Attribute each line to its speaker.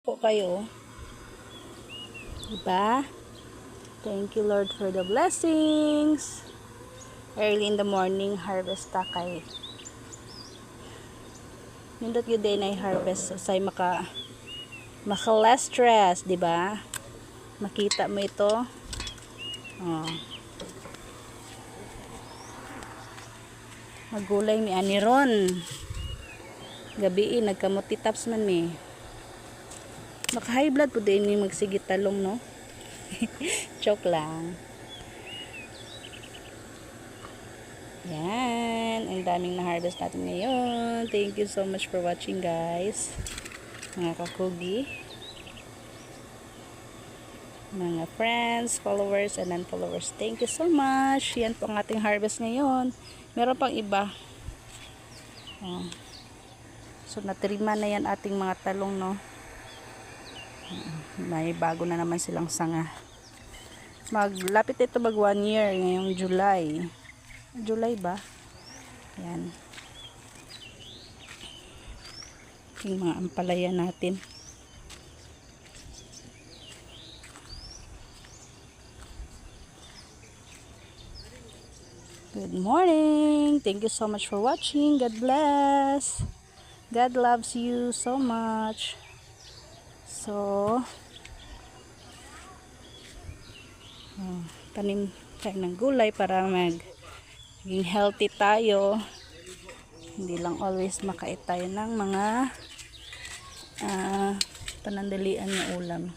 Speaker 1: Po kayo. Diba? Thank you Lord for the blessings. Early in the morning, harvest ta kay. Nindot yun din ay harvest. So, say maka less stress, diba? Makita mo ito. Oh. Magulay mi ani ron. Gabi nagkamuti taps man mi. Maka high blood po din yung magsigit talong, no? Joke lang. Yan. Ang daming na-harvest natin ngayon. Thank you so much for watching, guys. Mga kakugi. Mga friends, followers, and non-followers. Thank you so much. Yan po ang ating harvest ngayon. Meron pang iba. So, natirima na yan ating mga talong, no? May bago na naman silang sanga. Maglapit ito mag 1 year ngayong July. July ba? Yan. Yung mga ampalaya natin. Good morning. Thank you so much for watching. God bless. God loves you so much. So, tanim tayo ng gulay para maging healthy tayo. Hindi lang always makait tayo ng mga panandalian na ulam.